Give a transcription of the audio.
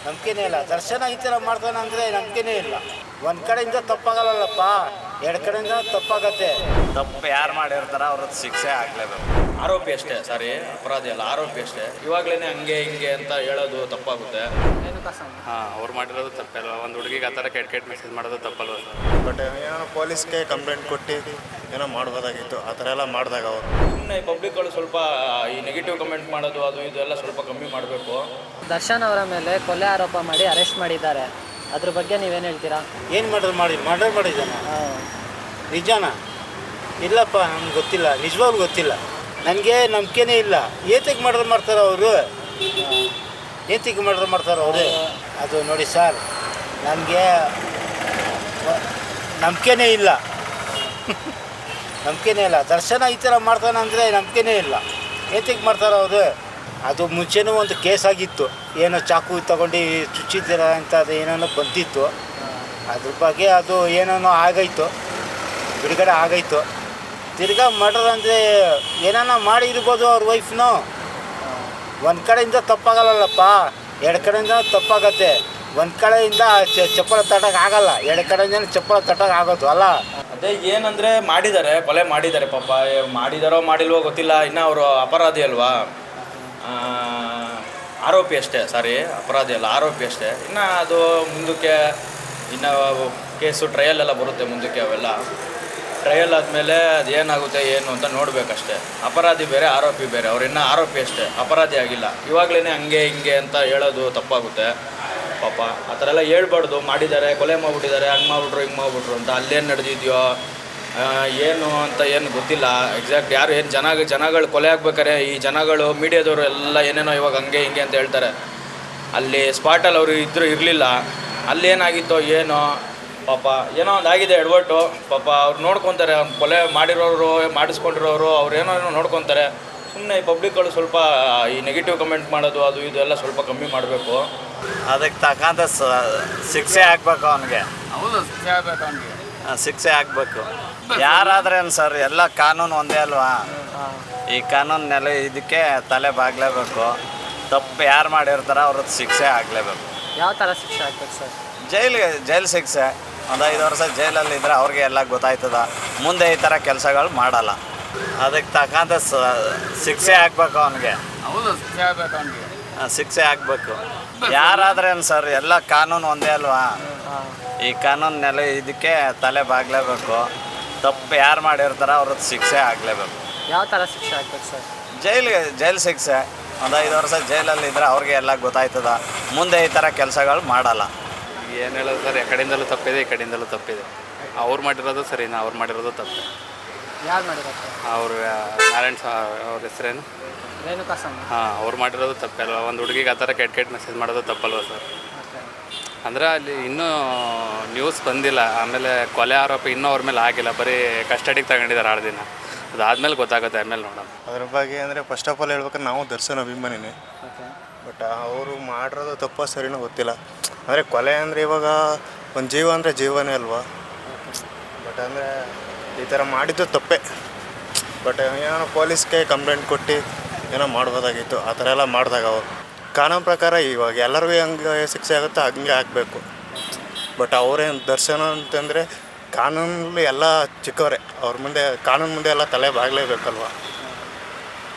ನಂಬಿಕೆನೇ ಇಲ್ಲ. ದರ್ಶನ ಈ ಥರ ಮಾಡ್ತಾನೆ ಅಂದರೆ ನಂಬಿಕೆನೇ ಇಲ್ಲ. ಒಂದು ಕಡೆಯಿಂದ ತಪ್ಪಾಗಲ್ಲಪ್ಪ, ಎರಡು ಕಡೆಯಿಂದ ತಪ್ಪಾಗತ್ತೆ. ತಪ್ಪು ಯಾರು ಮಾಡಿರ್ತಾರ ಅವ್ರದ್ದು ಶಿಕ್ಷೆ ಆಗಲೇಬೇಕು. ಆರೋಪಿ ಅಷ್ಟೇ, ಸಾರಿ ಅಪರಾಧಿ ಅಲ್ಲ, ಆರೋಪಿ ಅಷ್ಟೇ. ಇವಾಗಲೇ ಹಂಗೆ ಹಿಂಗೆ ಅಂತ ಹೇಳೋದು ತಪ್ಪಾಗುತ್ತೆ. ಹಾಂ, ಅವ್ರು ಮಾಡಿರೋದು ತಪ್ಪಲ್ವ. ಒಂದು ಹುಡುಗಿಗೆ ಆ ಥರ ಕೆಟ್ಟ ಮೆಸೇಜ್ ಮಾಡೋದು ತಪ್ಪಲ್ವ ಸರ್? ಬಟ್ ಏನೋ ಪೊಲೀಸ್ಗೆ ಕಂಪ್ಲೇಂಟ್ ಕೊಟ್ಟು ಏನೋ ಮಾಡ್ಬೋದಾಗಿತ್ತು. ಆ ಥರ ಎಲ್ಲ ಮಾಡಿದಾಗ ಅವರು ಸುಮ್ಮನೆ ಪಬ್ಲಿಕ್ಗಳು ಸ್ವಲ್ಪ ಈ ನೆಗೆಟಿವ್ ಕಮೆಂಟ್ ಮಾಡೋದು ಅದು ಇದೆಲ್ಲ ಸ್ವಲ್ಪ ಕಮ್ಮಿ ಮಾಡಬೇಕು. ದರ್ಶನ್ ಅವರ ಮೇಲೆ ಕೊಲೆ ಆರೋಪ ಮಾಡಿ ಅರೆಸ್ಟ್ ಮಾಡಿದ್ದಾರೆ. ಅದ್ರ ಬಗ್ಗೆ ನೀವೇನು ಹೇಳ್ತೀರಾ? ಏನು ಮರ್ಡರ್ ಮಾಡಿದ್ದಾನೆ ನಿಜಾನ? ಇಲ್ಲಪ್ಪ, ನಮ್ಗೆ ಗೊತ್ತಿಲ್ಲ, ನಿಜವಾಗ್ಲೂ ಗೊತ್ತಿಲ್ಲ. ನನಗೆ ನಂಬಿಕೆನೇ ಇಲ್ಲ. ಏತಕ್ಕೆ ಮರ್ಡರ್ ಮಾಡ್ತಾರೆ ಅವರು? ಏತಕ್ಕೆ ಮರ್ಡರ್ ಮಾಡ್ತಾರೆ ಅವರು? ಅದು ನೋಡಿ ಸರ್, ನನಗೆ ನಂಬಿಕೆನೇ ಇಲ್ಲ. ನಂಬಿಕೆನೇ ಇಲ್ಲ. ದರ್ಶನ ಈ ಥರ ಮಾಡ್ತಾನೆ ಅಂದರೆ ನಂಬಿಕೆನೇ ಇಲ್ಲ. ಏತಕ್ಕೆ ಮಾಡ್ತಾರೆ ಅವರು? ಅದು ಮುಂಚೆನೂ ಒಂದು ಕೇಸ್ ಆಗಿತ್ತು, ಏನೋ ಚಾಕು ತಗೊಂಡು ಚುಚ್ಚಿದ್ದೀರ ಅಂತ ಅದು ಏನೇನೋ ಬಂದಿತ್ತು. ಅದ್ರ ಬಗ್ಗೆ ಅದು ಏನೇನೋ ಆಗೈತು, ಬಿಡುಗಡೆ ಆಗೈತು. ತಿರ್ಗಾ ಮರ್ಡರ್ ಅಂದರೆ ಏನಾನ ಮಾಡಿ ಇರ್ಬೋದು ಅವ್ರ ವೈಫ್ನು. ಒಂದು ಕಡೆಯಿಂದ ತಪ್ಪಾಗಲ್ಲಪ್ಪ, ಎರಡು ಕಡೆಯಿಂದ ತಪ್ಪಾಗತ್ತೆ. ಒಂದು ಕಡೆಯಿಂದ ಚಪ್ಪಳ ತಟ್ಟಕ್ಕೆ ಆಗಲ್ಲ, ಎರಡು ಕಡೆಯಿಂದ ಚಪ್ಪಳ ತಟ್ಟಕ್ಕೆ ಆಗೋದು ಅಲ್ಲ. ಅದೇ ಏನಂದರೆ ಮಾಡಿದ್ದಾರೆ, ಕೊಲೆ ಮಾಡಿದ್ದಾರೆ ಪಾಪ. ಮಾಡಿದಾರೋ ಮಾಡಿಲ್ವೋ ಗೊತ್ತಿಲ್ಲ. ಇನ್ನು ಅವರು ಅಪರಾಧಿ ಅಲ್ವಾ, ಆರೋಪಿ ಅಷ್ಟೇ, ಸಾರಿ ಅಪರಾಧಿ ಅಲ್ಲ, ಆರೋಪಿ ಅಷ್ಟೇ. ಇನ್ನು ಅದು ಮುಂದಕ್ಕೆ ಇನ್ನು ಕೇಸು ಟ್ರಯಲ್ ಎಲ್ಲ ಬರುತ್ತೆ ಮುಂದಕ್ಕೆ. ಅವೆಲ್ಲ ಟ್ರಯಲ್ ಆದಮೇಲೆ ಅದು ಏನಾಗುತ್ತೆ ಏನು ಅಂತ ನೋಡಬೇಕಷ್ಟೆ. ಅಪರಾಧಿ ಬೇರೆ, ಆರೋಪಿ ಬೇರೆ. ಅವ್ರು ಇನ್ನೂ ಆರೋಪಿ ಅಷ್ಟೇ, ಅಪರಾಧಿ ಆಗಿಲ್ಲ. ಇವಾಗಲೇ ಹಂಗೆ ಹಿಂಗೆ ಅಂತ ಹೇಳೋದು ತಪ್ಪಾಗುತ್ತೆ ಪಾಪ. ಆ ಥರ ಎಲ್ಲ ಹೇಳ್ಬಾರ್ದು. ಮಾಡಿದ್ದಾರೆ, ಕೊಲೆ ಮಾಡಿಬಿಟ್ಟಿದ್ದಾರೆ, ಹಂಗೆ ಮಾಡಿಬಿಟ್ರು ಹಿಂಗೆ ಮಾಡಿಬಿಟ್ರು ಅಂತ. ಅಲ್ಲೇನು ನಡೆದಿದೆಯೋ ಏನು ಅಂತ ಏನು ಗೊತ್ತಿಲ್ಲ ಎಕ್ಸಾಕ್ಟ್. ಯಾರು ಏನು ಜನಗಳು ಕೊಲೆ ಆಗ್ಬೇಕಾರೆ ಈ ಜನಗಳು ಮೀಡಿಯಾದವರು ಎಲ್ಲ ಏನೇನೋ ಇವಾಗ ಹಂಗೆ ಹಿಂಗೆ ಅಂತ ಹೇಳ್ತಾರೆ. ಅಲ್ಲಿ ಸ್ಪಾಟಲ್ಲಿ ಅವರು ಇರಲಿಲ್ಲ. ಅಲ್ಲೇನಾಗಿತ್ತೋ ಏನೋ ಪಾಪ, ಏನೋ ಒಂದು ಆಗಿದೆ ಎಡವಟ್ಟು ಪಾಪ. ಅವ್ರು ನೋಡ್ಕೊತಾರೆ, ಕೊಲೆ ಮಾಡಿರೋರು ಮಾಡಿಸ್ಕೊಂಡಿರೋರು ಅವ್ರು ಏನೋ ನೋಡ್ಕೊತಾರೆ. ಸುಮ್ಮನೆ ಈ ಪಬ್ಲಿಕ್ಗಳು ಸ್ವಲ್ಪ ಈ ನೆಗೆಟಿವ್ ಕಮೆಂಟ್ ಮಾಡೋದು ಅದು ಇದೆಲ್ಲ ಸ್ವಲ್ಪ ಕಮ್ಮಿ ಮಾಡಬೇಕು. ಅದಕ್ಕೆ ತಕ್ಕಂಥ ಶಿಕ್ಷೆ ಆಗಬೇಕು ಅವನಿಗೆ. ಹೌದು, ಶಿಕ್ಷೆ ಆಗಬೇಕು ಅವನಿಗೆ. ಶಿಕ್ಷೆ ಆಗಬೇಕು. ಯಾರಾದ್ರೇನು ಸರ್, ಎಲ್ಲ ಕಾನೂನು ಒಂದೇ ಅಲ್ವಾ? ಈ ಕಾನೂನು ನೆಲೆ ಇದಕ್ಕೆ ತಲೆ ಬಾಗಲೇಬೇಕು. ತಪ್ಪು ಯಾರು ಮಾಡಿರ್ತಾರ ಅವ್ರದ್ದು ಶಿಕ್ಷೆ ಆಗಲೇಬೇಕು. ಯಾವ ಥರ ಶಿಕ್ಷೆ ಆಗ್ಬೇಕು ಸರ್? ಜೈಲು ಶಿಕ್ಷೆ. ಒಂದು 5 ವರ್ಷ ಜೈಲಲ್ಲಿ ಇದ್ದರೆ ಅವ್ರಿಗೆ ಎಲ್ಲ ಗೊತ್ತಾಯ್ತದ, ಮುಂದೆ ಈ ಥರ ಕೆಲಸಗಳು ಮಾಡಲ್ಲ. ಅದಕ್ಕೆ ತಕ್ಕಂಥ ಶಿಕ್ಷೆ ಆಗಬೇಕು ಅವನಿಗೆ. ಹೌದು, ಶಿಕ್ಷೆ ಆಗಬೇಕು ಅವನಿಗೆ. ಶಿಕ್ಷೆ ಆಗಬೇಕು. ಯಾರಾದ್ರೇನು ಸರ್, ಎಲ್ಲ ಕಾನೂನು ಒಂದೇ ಅಲ್ವಾ? ಈ ಕಾನೂನು ನೆಲೆ ಇದಕ್ಕೆ ತಲೆ ಬಾಗಲೇಬೇಕು. ತಪ್ಪು ಯಾರು ಮಾಡಿರ್ತಾರ ಅವ್ರದ್ದು ಶಿಕ್ಷೆ ಆಗಲೇಬೇಕು. ಯಾವ ಥರ ಶಿಕ್ಷೆ ಆಗ್ಬೇಕು ಸರ್? ಜೈಲು ಶಿಕ್ಷೆ. ಒಂದು 5 ವರ್ಷ ಜೈಲಲ್ಲಿ ಇದ್ದರೆ ಅವ್ರಿಗೆ ಎಲ್ಲ ಗೊತ್ತಾಯ್ತದ, ಮುಂದೆ ಈ ಥರ ಕೆಲಸಗಳು ಮಾಡಲ್ಲ. ಏನು ಹೇಳೋದು ಸರ್, ಆ ಕಡೆಯಿಂದಲೂ ತಪ್ಪಿದೆ, ಈ ಕಡೆಯಿಂದಲೂ ತಪ್ಪಿದೆ. ಅವ್ರು ಮಾಡಿರೋದು ಸರಿನಾ? ಅವ್ರು ಮಾಡಿರೋದು ತಪ್ಪು. ಯಾರು ಮಾಡಿರೋದು? ಅವರು ನಾರಾಯಣ್ ಅವ್ರ ಹೆಸರೇನು? ರೇಣುಕಾ ಸ್ವಾಮಿ. ಹಾಂ, ಅವ್ರು ಮಾಡಿರೋದು ತಪ್ಪಲ್ವ. ಒಂದು ಹುಡುಗಿಗೆ ಆ ಥರ ಕೆಟ್ಟ ಮೆಸೇಜ್ ಮಾಡೋದು ತಪ್ಪಲ್ವ ಸರ್? ಅಂದರೆ ಅಲ್ಲಿ ಇನ್ನೂ ನ್ಯೂಸ್ ಬಂದಿಲ್ಲ. ಆಮೇಲೆ ಕೊಲೆ ಆರೋಪ ಇನ್ನೂ ಅವ್ರ ಮೇಲೆ ಆಗಿಲ್ಲ, ಬರೀ ಕಸ್ಟಡಿಗೆ ತಗೊಂಡಿದ್ದಾರೆ 6 ದಿನ. ಅದಾದಮೇಲೆ ಗೊತ್ತಾಗುತ್ತೆ, ಆಮೇಲೆ ನೋಡೋಣ. ಅದ್ರ ಬಗ್ಗೆ ಅಂದರೆ ಫಸ್ಟ್ ಆಫ್ ಆಲ್ ಹೇಳ್ಬೇಕಾದ್ರೆ ನಾವು ದರ್ಶನ್ ಅಭಿಮಾನಿನೇ. ಬಟ್ ಅವರು ಮಾಡಿರೋದು ತಪ್ಪ ಸರಿನೂ ಗೊತ್ತಿಲ್ಲ. ಅಂದರೆ ಕೊಲೆ ಅಂದರೆ ಇವಾಗ ಒಂದು ಜೀವ ಅಂದರೆ ಜೀವನೇ ಅಲ್ವಾ? ಬಟ್ ಅಂದರೆ ಈ ಥರ ಮಾಡಿದ್ದು ತಪ್ಪೇ. ಬಟ್ ಏನೋ ಪೊಲೀಸ್ಗೆ ಕಂಪ್ಲೇಂಟ್ ಕೊಟ್ಟು ಏನೋ ಮಾಡ್ಬೋದಾಗಿತ್ತು. ಆ ಥರ ಎಲ್ಲ ಮಾಡಿದಾಗ ಅವರು ಕಾನೂನು ಪ್ರಕಾರ ಇವಾಗ ಎಲ್ಲರಿಗೂ ಹಂಗೆ ಶಿಕ್ಷೆ ಆಗುತ್ತೋ ಹಂಗೆ ಆಗಬೇಕು. ಬಟ್ ಅವರೇನು ದರ್ಶನ ಅಂತಂದರೆ ಕಾನೂನಲ್ಲಿ ಎಲ್ಲ ಚಿಕ್ಕವರೇ. ಅವ್ರ ಮುಂದೆ ಕಾನೂನು ಮುಂದೆ ಎಲ್ಲ ತಲೆ ಬಾಗಲೇಬೇಕಲ್ವ?